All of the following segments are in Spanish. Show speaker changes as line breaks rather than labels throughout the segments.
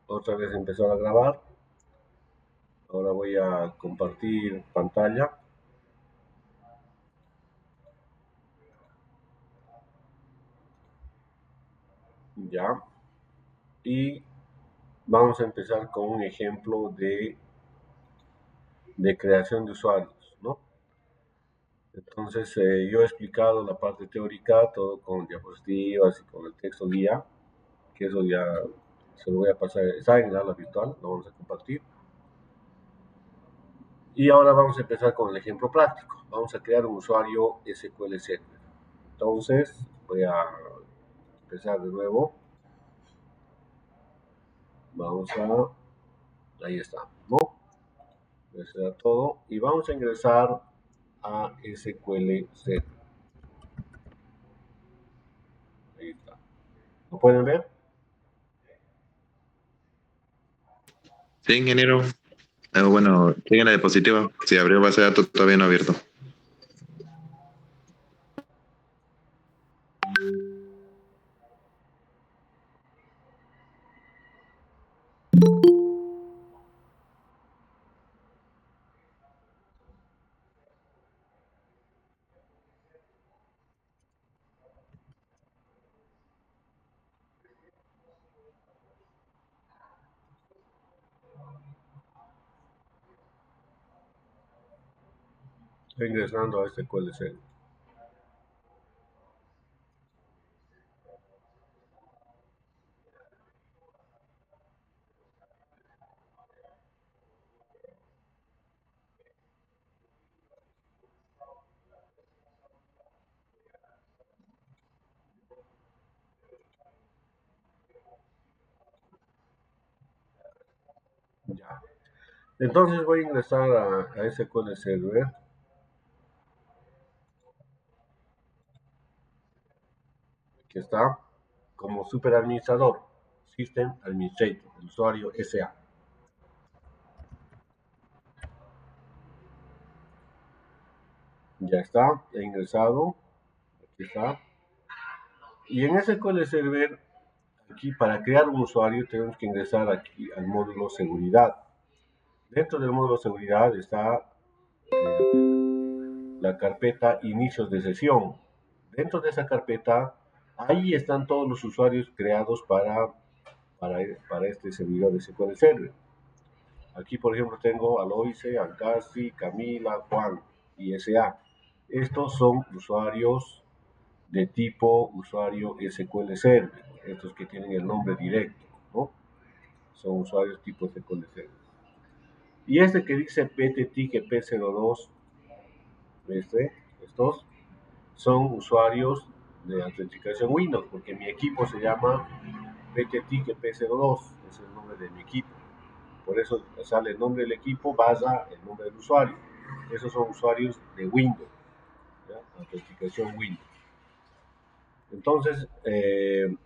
otra vez empezar a grabar. Ahora voy a compartir pantalla. Ya. Y vamos a empezar con un ejemplo de creación de usuarios, ¿no? Entonces, yo he explicado la parte teórica, todo con diapositivas y con el texto guía, que eso ya se lo voy a pasar, está en el aula virtual, lo vamos a compartir. Y ahora vamos a empezar con el ejemplo práctico. Vamos a crear un usuario SQL Server. Entonces, voy a empezar de nuevo. Vamos a, ahí está, ¿no? Eso era todo. Y vamos a ingresar a SQL Server. Ahí está. ¿Lo pueden ver?
Sí, ingeniero. Bueno, sigue la diapositiva. Si abrió base de datos todavía no abierto.
Estoy ingresando a SQL Server. Ya. Entonces voy a ingresar a SQL Server. Que está como superadministrador, System Administrator, el usuario SA. Ya está, he ingresado, aquí está. Y en SQL Server, aquí para crear un usuario tenemos que ingresar aquí al módulo seguridad. Dentro del módulo seguridad está la carpeta inicios de sesión. Dentro de esa carpeta, ahí están todos los usuarios creados para este servidor de SQL Server. Aquí, por ejemplo, tengo Aloise, Ancasi, Camila, Juan y SA. Estos son usuarios de tipo usuario SQL Server, estos que tienen el nombre directo, ¿no? Son usuarios tipo SQL Server. Y este que dice PTTIC P02, estos son usuarios de autenticación Windows, porque mi equipo se llama PTTIC P02, es el nombre de mi equipo. Por eso sale el nombre del equipo, basa el nombre del usuario. Esos son usuarios de Windows, ¿ya? Autenticación Windows. Entonces, en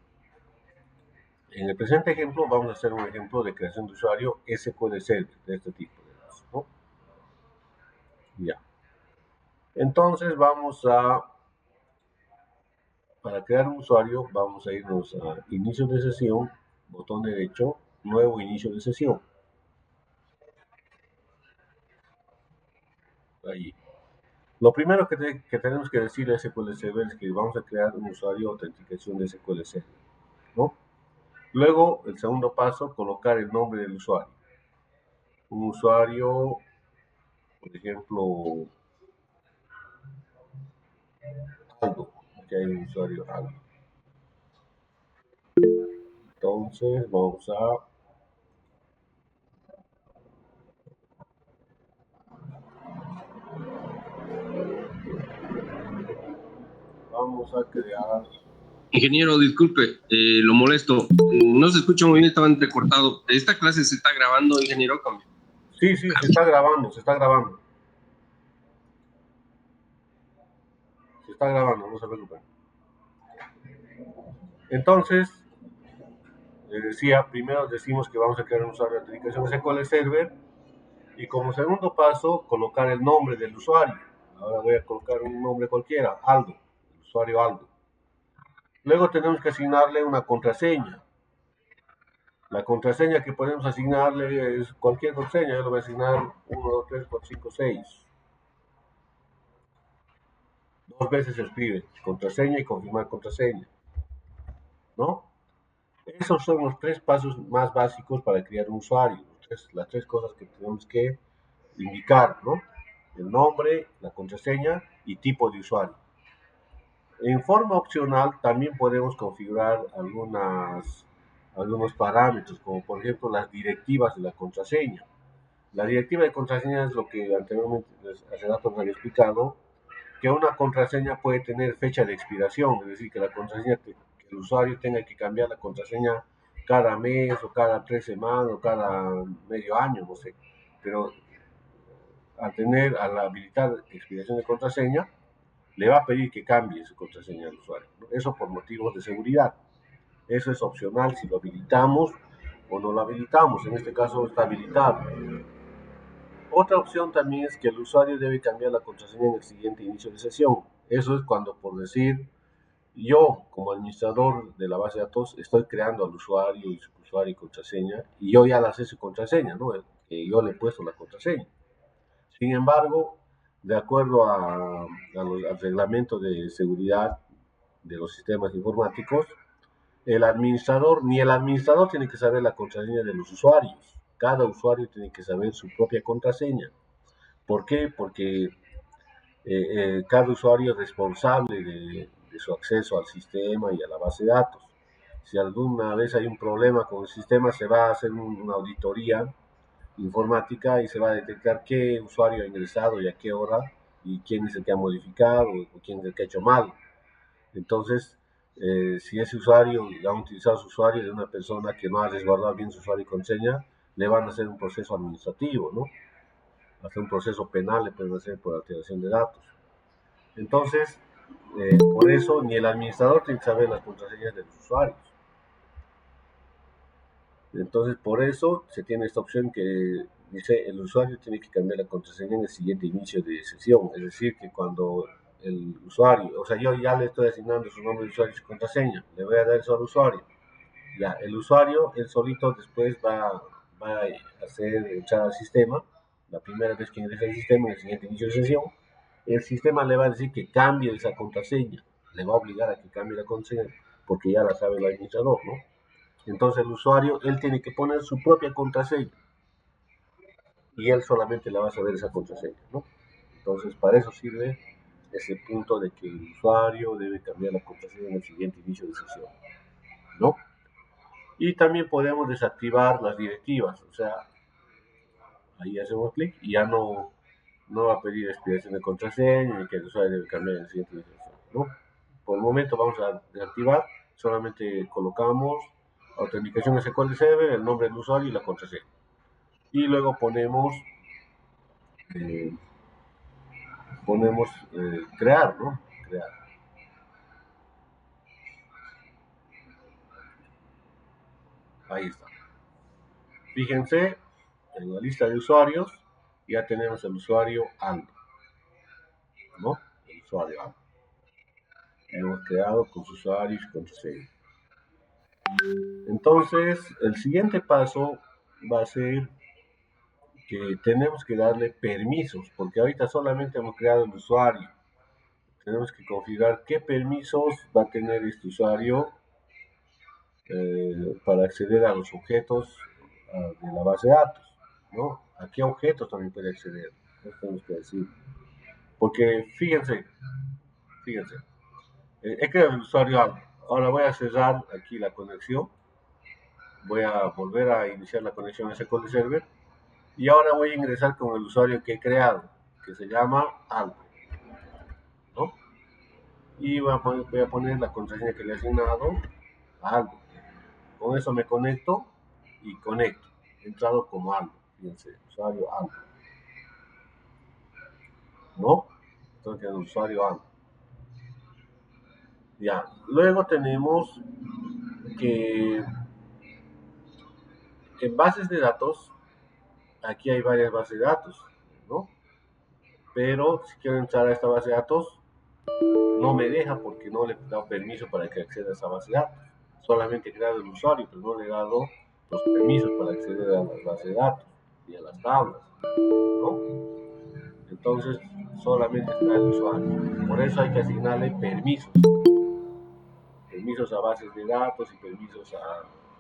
el presente ejemplo vamos a hacer un ejemplo de creación de usuario SQL Server de este tipo, ¿no? Ya. Entonces para crear un usuario, vamos a irnos a inicio de sesión, botón derecho, nuevo inicio de sesión. Ahí. Lo primero que tenemos que decir a SQL Server es que vamos a crear un usuario de autenticación de SQL Server, ¿no? Luego, el segundo paso, colocar el nombre del usuario. Un usuario, por ejemplo, Aldo, aquí hay un usuario Aldo. Entonces, vamos a crear.
Ingeniero, disculpe, lo molesto. No se escucha muy bien, estaba entrecortado. ¿Esta clase se está grabando, ingeniero?
Sí, se está grabando, se está grabando. Se está grabando, no se preocupen. Entonces, les decía, primero decimos que vamos a crear un usuario de autenticación SQL Server y como segundo paso, colocar el nombre del usuario. Ahora voy a colocar un nombre cualquiera, Aldo, el usuario Aldo. Luego tenemos que asignarle una contraseña. La contraseña que podemos asignarle es cualquier contraseña. Yo le voy a asignar 1, 2, 3, 4, 5, 6. Dos veces se escribe contraseña y confirmar contraseña, ¿no? Esos son los tres pasos más básicos para crear un usuario. Las tres cosas que tenemos que indicar, ¿no? El nombre, la contraseña y tipo de usuario. En forma opcional también podemos configurar algunos parámetros, como por ejemplo las directivas de la contraseña. La directiva de contraseña es lo que anteriormente, hace rato les había explicado, que una contraseña puede tener fecha de expiración, es decir, que la contraseña, que el usuario tenga que cambiar la contraseña cada mes o cada 3 semanas o cada medio año, no sé. Pero al habilitar expiración de contraseña, le va a pedir que cambie su contraseña al usuario, ¿no? Eso por motivos de seguridad. Eso es opcional si lo habilitamos o no lo habilitamos. En este caso está habilitado. Otra opción también es que el usuario debe cambiar la contraseña en el siguiente inicio de sesión. Eso es cuando, por decir, yo como administrador de la base de datos estoy creando al usuario y su usuario y contraseña y yo ya le sé su contraseña, ¿no? Yo le he puesto la contraseña. Sin embargo, de acuerdo al reglamento de seguridad de los sistemas informáticos, ni el administrador tiene que saber la contraseña de los usuarios. Cada usuario tiene que saber su propia contraseña. ¿Por qué? Porque cada usuario es responsable de su acceso al sistema y a la base de datos. Si alguna vez hay un problema con el sistema, se va a hacer una auditoría informática y se va a detectar qué usuario ha ingresado y a qué hora y quién es el que ha modificado o quién es el que ha hecho mal. Entonces, si ese usuario ha utilizado su usuario de una persona que no ha resguardado bien su usuario y contraseña, le van a hacer un proceso administrativo, ¿no? Hacer un proceso penal le pueden hacer por alteración de datos. Entonces, por eso ni el administrador tiene que saber las contraseñas de los usuarios. Entonces, por eso se tiene esta opción que dice el usuario tiene que cambiar la contraseña en el siguiente inicio de sesión. Es decir, que cuando el usuario, o sea, yo ya le estoy asignando su nombre de usuario y su contraseña, le voy a dar eso al usuario. Ya, el usuario, él solito después va a hacer echar al sistema, la primera vez que ingresa al sistema, en el siguiente inicio de sesión, el sistema le va a decir que cambie esa contraseña, le va a obligar a que cambie la contraseña, porque ya la sabe el administrador, ¿no? Entonces el usuario, él tiene que poner su propia contraseña y él solamente la va a saber esa contraseña, ¿no? Entonces para eso sirve ese punto de que el usuario debe cambiar la contraseña en el siguiente inicio de sesión, ¿no? Y también podemos desactivar las directivas, o sea, ahí hacemos clic y ya no va a pedir expiración de contraseña ni que el usuario debe cambiar en el siguiente inicio de sesión, ¿no? Por el momento vamos a desactivar, solamente colocamos autenticación SQL Server, el nombre del usuario y la contraseña. Y luego eh, crear, ¿no? Crear. Ahí está. Fíjense, en la lista de usuarios ya tenemos el usuario Aldo, ¿no? El usuario Aldo. Hemos creado con su usuario y su contraseña. Entonces, el siguiente paso va a ser que tenemos que darle permisos, porque ahorita solamente hemos creado el usuario. Tenemos que configurar qué permisos va a tener este usuario para acceder a los objetos de la base de datos, ¿no? ¿A qué objetos también puede acceder? Eso tenemos que decir. Porque fíjense, he creado el usuario Aldo. Ahora voy a cerrar aquí la conexión. Voy a volver a iniciar la conexión a SQL Server. Y ahora voy a ingresar con el usuario que he creado, que se llama Aldo, ¿no? Y voy a poner la contraseña que le he asignado a Aldo. Con eso me conecto y conecto. He entrado como Aldo. Fíjense, usuario Aldo, ¿no? Entonces, el usuario Aldo. Ya, luego tenemos que en bases de datos, aquí hay varias bases de datos, ¿no? Pero si quiero entrar a esta base de datos, no me deja porque no le he dado permiso para que acceda a esa base de datos. Solamente he creado el usuario, pero no le he dado los permisos para acceder a las bases de datos y a las tablas, ¿no? Entonces, solamente está el usuario. Por eso hay que asignarle permisos. Permisos a bases de datos y permisos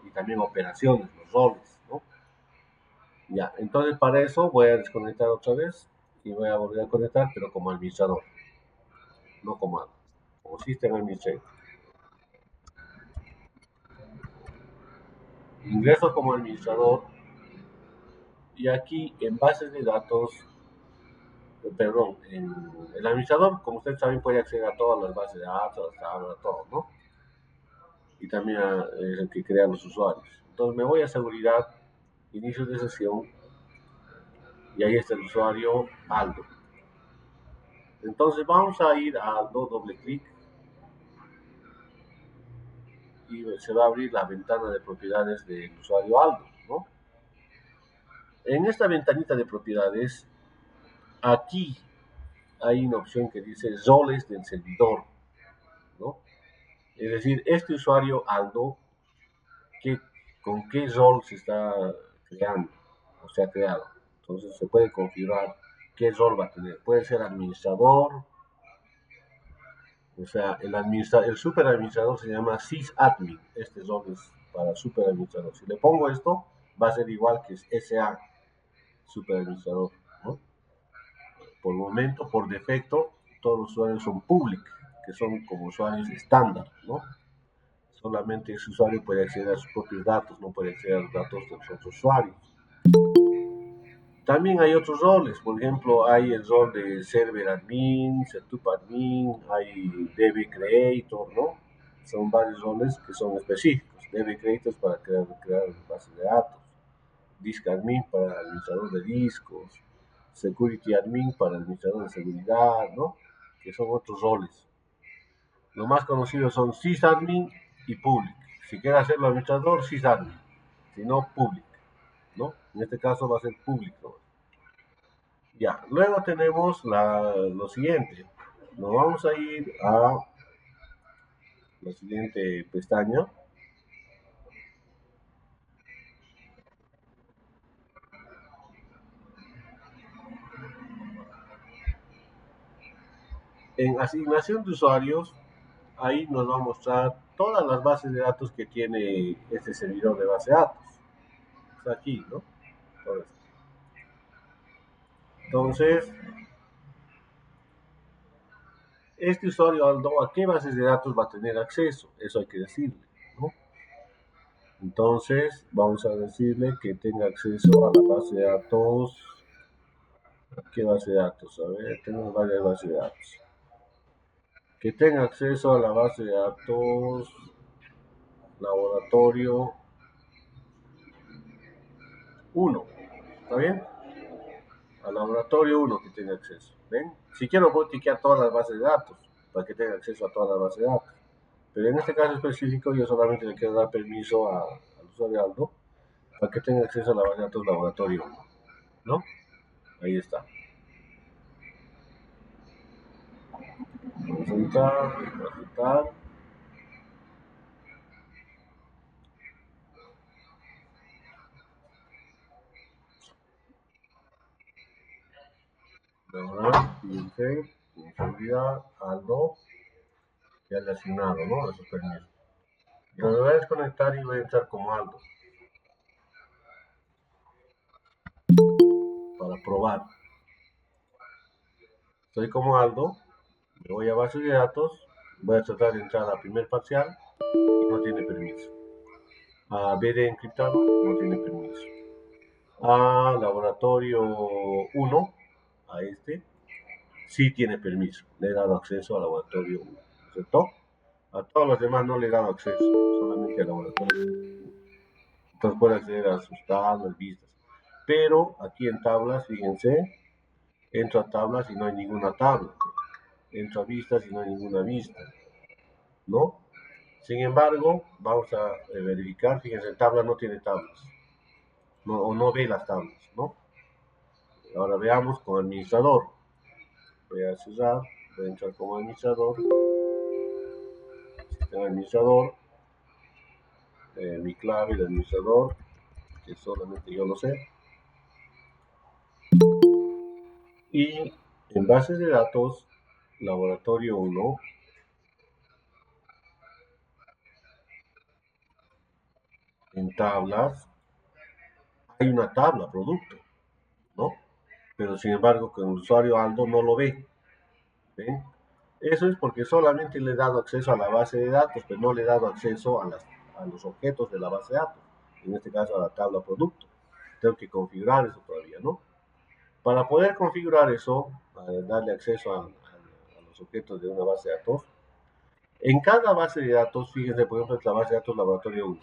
y también operaciones, los roles, ¿no? Ya, entonces para eso voy a desconectar otra vez y voy a volver a conectar, pero como administrador, no como System Administrator. Ingreso como administrador y aquí en bases de datos, perdón, en el administrador, como ustedes saben, puede acceder a todas las bases de datos, a todo, ¿no? Y también es el que crea los usuarios. Entonces me voy a seguridad, inicio de sesión, y ahí está el usuario Aldo. Entonces vamos a ir a Aldo, doble clic, y se va a abrir la ventana de propiedades del usuario Aldo, ¿no? En esta ventanita de propiedades, aquí hay una opción que dice roles del servidor, ¿no? Es decir, este usuario Aldo, ¿con qué rol se está creando o se ha creado? Entonces se puede configurar qué rol va a tener. Puede ser administrador, o sea, el superadministrador se llama sysadmin. Este rol es para superadministrador. Si le pongo esto, va a ser igual que SA, superadministrador, ¿no? Por el momento, por defecto, todos los usuarios son public, que son como usuarios estándar, ¿no? Solamente ese usuario puede acceder a sus propios datos, no puede acceder a los datos de los otros usuarios. También hay otros roles, por ejemplo, hay el rol de server admin, setup admin, hay DB creator, ¿no? Son varios roles que son específicos. DB creator para crear bases de datos, disk admin para administrador de discos, security admin para administrador de seguridad, ¿no? Que son otros roles. Los más conocidos son sysadmin y public. Si quiere hacerlo administrador, sysadmin, si no, public, ¿no? En este caso va a ser público. Ya, luego tenemos lo siguiente. Nos vamos a ir a la siguiente pestaña. En asignación de usuarios, ahí nos va a mostrar todas las bases de datos que tiene este servidor de base de datos. Está aquí, ¿no? Entonces, este usuario Aldo, ¿a qué bases de datos va a tener acceso? Eso hay que decirle, ¿no? Entonces, vamos a decirle que tenga acceso a la base de datos. ¿Qué base de datos? A ver, tenemos varias bases de datos. Que tenga acceso a la base de datos laboratorio 1. ¿Está bien? Al laboratorio 1 que tenga acceso. ¿Ven? Si quiero puedo tiquear todas las bases de datos para que tenga acceso a todas las bases de datos. Pero en este caso específico yo solamente le quiero dar permiso al usuario Aldo para que tenga acceso a la base de datos laboratorio 1. ¿No? Ahí está. Vamos a editar. Ahora, siguiente, seguridad, Aldo, ya le he asignado, ¿no? A sus permisos. Yo me voy a desconectar y voy a entrar como Aldo para probar. Estoy como Aldo, me voy a base de datos, voy a tratar de entrar a primer parcial y no tiene permiso. A BD encriptado, no tiene permiso. A laboratorio 1, a este, sí tiene permiso. Le he dado acceso al laboratorio 1, ¿cierto? A todos los demás no le he dado acceso, solamente al laboratorio 1. Entonces puede acceder a sus tablas, vistas. Pero aquí en tablas, fíjense, entro a tablas y no hay ninguna tabla. Entro a vistas y no hay ninguna vista, ¿no? Sin embargo, vamos a verificar, fíjense, tabla no tiene tablas, no, o no ve las tablas, ¿no? Ahora veamos con administrador. Voy a cerrar, voy a entrar como administrador, sistema administrador, mi clave de administrador, que solamente yo lo sé. Y en base de datos, laboratorio 1, en tablas, hay una tabla producto, ¿no? Pero sin embargo, con el usuario Aldo no lo ve. ¿Ven? Eso es porque solamente le he dado acceso a la base de datos, pero no le he dado acceso a los objetos de la base de datos, en este caso a la tabla producto. Tengo que configurar eso todavía, ¿no? Para poder configurar eso, darle acceso a los objetos de una base de datos, en cada base de datos, fíjense, por ejemplo, la base de datos laboratorio 1,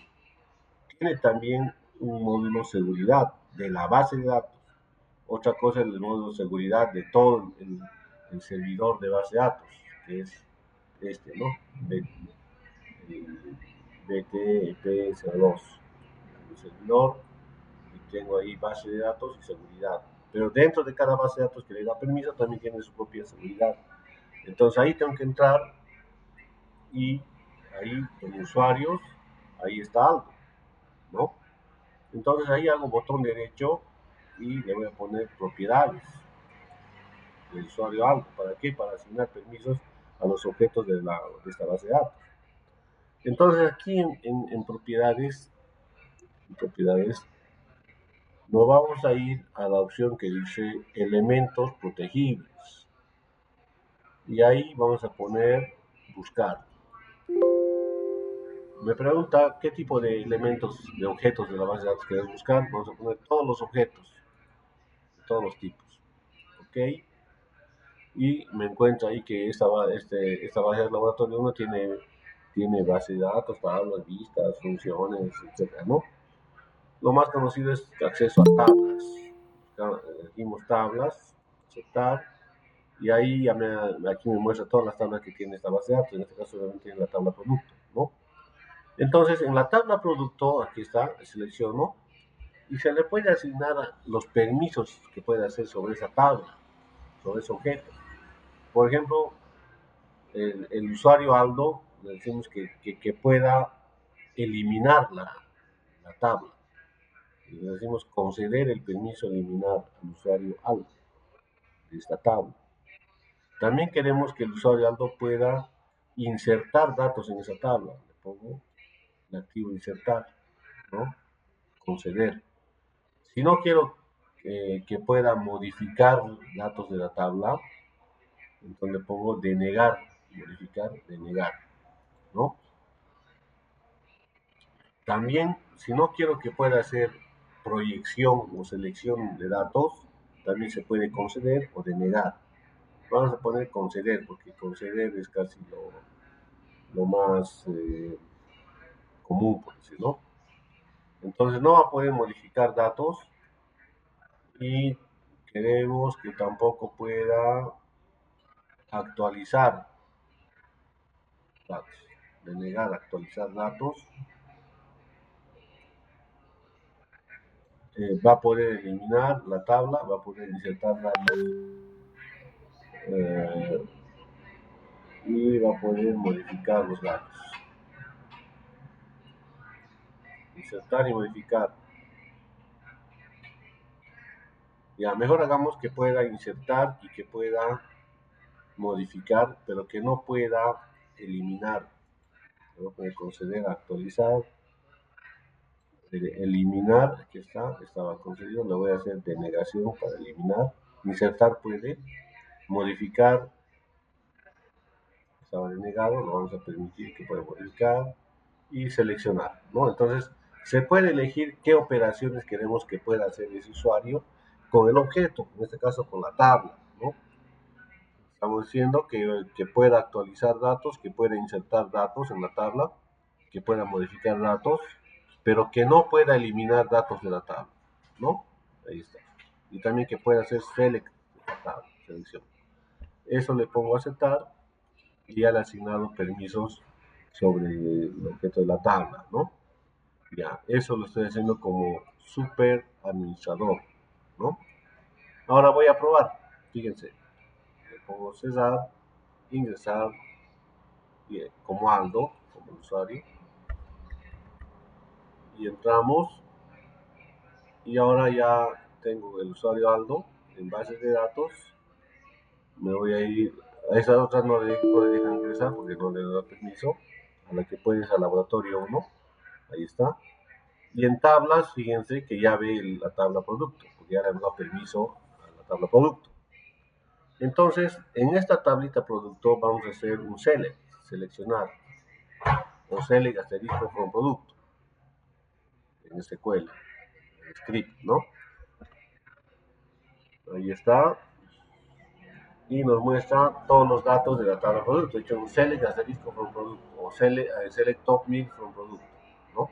tiene también un módulo seguridad de la base de datos. Otra cosa es el módulo seguridad de todo el servidor de base de datos, que es este, ¿no? BTP02, el servidor, y tengo ahí base de datos y seguridad. Pero dentro de cada base de datos que le da permiso también tiene su propia seguridad. Entonces ahí tengo que entrar y ahí en usuarios, ahí está algo, ¿no? Entonces ahí hago botón derecho y le voy a poner propiedades del usuario algo. ¿Para qué? Para asignar permisos a los objetos de esta base de datos. Entonces aquí en propiedades nos vamos a ir a la opción que dice elementos protegibles. Y ahí vamos a poner buscar. Me pregunta qué tipo de elementos, de objetos de la base de datos queremos buscar. Vamos a poner todos los objetos, todos los tipos. ¿Ok? Y me encuentra ahí que esta base de laboratorio 1 tiene base de datos, tablas, vistas, funciones, etc., ¿no? Lo más conocido es acceso a tablas. Elegimos tablas, aceptar, y ahí aquí me muestra todas las tablas que tiene esta base de datos. En este caso obviamente tiene la tabla producto, ¿no? Entonces en la tabla producto, aquí está, selecciono, y se le puede asignar los permisos que puede hacer sobre esa tabla, sobre ese objeto. Por ejemplo, el usuario Aldo, le decimos que pueda eliminar la tabla. Le decimos conceder el permiso de eliminar al usuario Aldo de esta tabla. También queremos que el usuario Aldo pueda insertar datos en esa tabla. Le pongo, le activo insertar, ¿no? Conceder. Si no quiero que pueda modificar datos de la tabla, entonces le pongo denegar, modificar, denegar, ¿no? También, si no quiero que pueda hacer proyección o selección de datos, también se puede conceder o denegar. Vamos a poner conceder, porque conceder es casi lo más común, por decirlo. Entonces no va a poder modificar datos y queremos que tampoco pueda actualizar datos, denegar actualizar datos. Va a poder eliminar la tabla, va a poder insertar datos y va a poder modificar los datos. Insertar y modificar. Ya, mejor hagamos que pueda insertar y que pueda modificar, pero que no pueda eliminar. Voy a poder conceder, actualizar, eliminar, aquí estaba concedido, le voy a hacer denegación para eliminar, insertar puede, modificar, estaba denegado, lo vamos a permitir que pueda modificar y seleccionar, ¿no? Entonces se puede elegir qué operaciones queremos que pueda hacer ese usuario con el objeto, en este caso con la tabla, ¿no? Estamos diciendo que pueda actualizar datos, que pueda insertar datos en la tabla, que pueda modificar datos, pero que no pueda eliminar datos de la tabla, ¿no? Ahí está. Y también que pueda hacer select de la tabla, selección. Eso le pongo a aceptar y ya le he asignado permisos sobre el objeto de la tabla, ¿no? Ya, eso lo estoy haciendo como super administrador, ¿no? Ahora voy a probar, fíjense, le pongo cesar, ingresar, como Aldo, como usuario, y entramos y ahora ya tengo el usuario Aldo en bases de datos. Me voy a ir a esas otras, no le dejan ingresar porque no le da permiso. A la que puedes al laboratorio 1, ahí está. Y en tablas, fíjense que ya ve la tabla producto, porque ya le han dado permiso a la tabla producto. Entonces, en esta tablita producto vamos a hacer un select, seleccionar, o select asterisco from producto, en SQL, el script, ¿no? Ahí está, y nos muestra todos los datos de la tabla producto. He hecho un select asterisco from producto, o select top milk from producto, ¿no?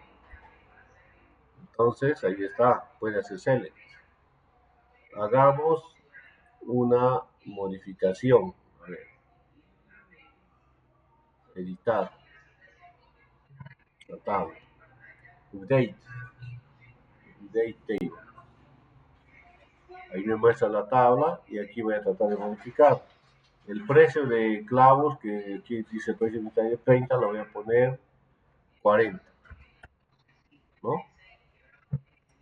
Entonces, ahí está, puede hacer select. Hagamos una modificación. A ver, editar la tabla, update table. Ahí me muestra la tabla y aquí voy a tratar de modificar. El precio de clavos, que aquí dice precio unitario 30, lo voy a poner 40, ¿no?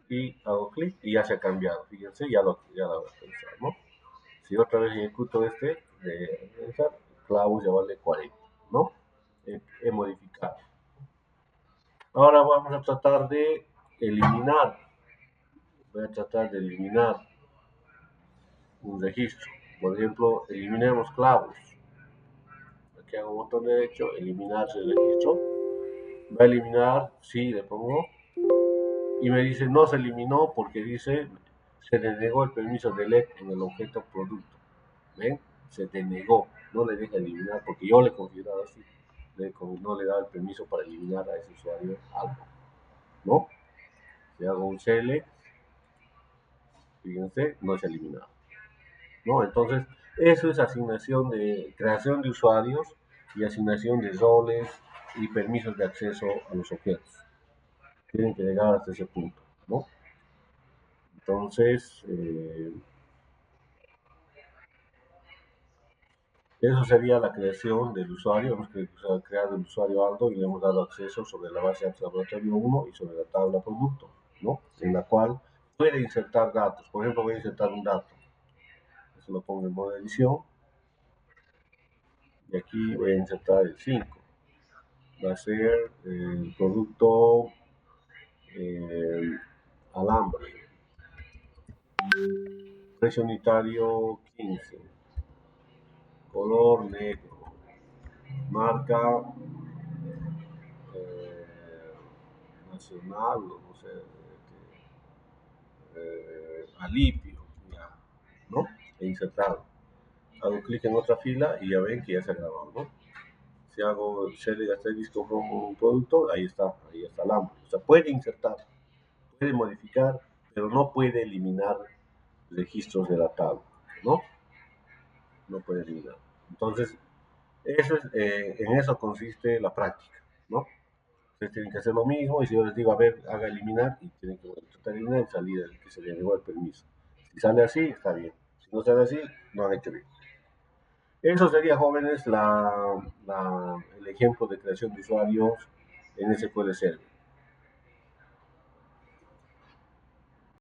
Y hago clic y ya se ha cambiado. Fíjense, ya lo voy a pensar, ¿no? Si otra vez ejecuto este, de clavos ya vale 40, ¿no? He modificado. Ahora vamos a tratar de eliminar. Voy a tratar de eliminar un registro. Por ejemplo, eliminemos clavos. Aquí hago botón derecho, eliminar el registro. Va a eliminar, sí, le pongo. Y me dice no se eliminó porque dice se denegó el permiso de LED en el objeto producto. ¿Ven? Se denegó. No le deja eliminar porque yo le he configurado así. No le da el permiso para eliminar a ese usuario algo. ¿No? Si hago un select, fíjense, no se ha eliminado. ¿No? Entonces, eso es asignación de creación de usuarios y asignación de roles y permisos de acceso a los objetos. Tienen que llegar hasta ese punto, ¿no? Entonces, eso sería la creación del usuario. Hemos creado el usuario Aldo y le hemos dado acceso sobre la base de datos laboratorio 1 y sobre la tabla producto, ¿no? En la cual puede insertar datos. Por ejemplo, voy a insertar un dato. Eso lo pongo en modo edición. Y aquí voy a insertar el 5. Va a ser el producto alambre. Precio unitario 15. Color negro. Marca nacional, no sé, alipio, ya, ¿no? E insertado. Hago clic en otra fila y ya ven que ya se ha grabado, ¿no? Si hago select asterisco como un producto, ahí está el AMP. O sea, puede insertar, puede modificar, pero no puede eliminar registros de la tabla, ¿no? No puede eliminar. Entonces, en eso consiste la práctica, ¿no? Ustedes tienen que hacer lo mismo y si yo les digo, a ver, haga eliminar y tienen que tratar de eliminar y salir el que se le negó el permiso. Si sale así, está bien. Si no sale así, no han hecho bien. Eso sería, jóvenes, el ejemplo de creación de usuarios en SQL Server.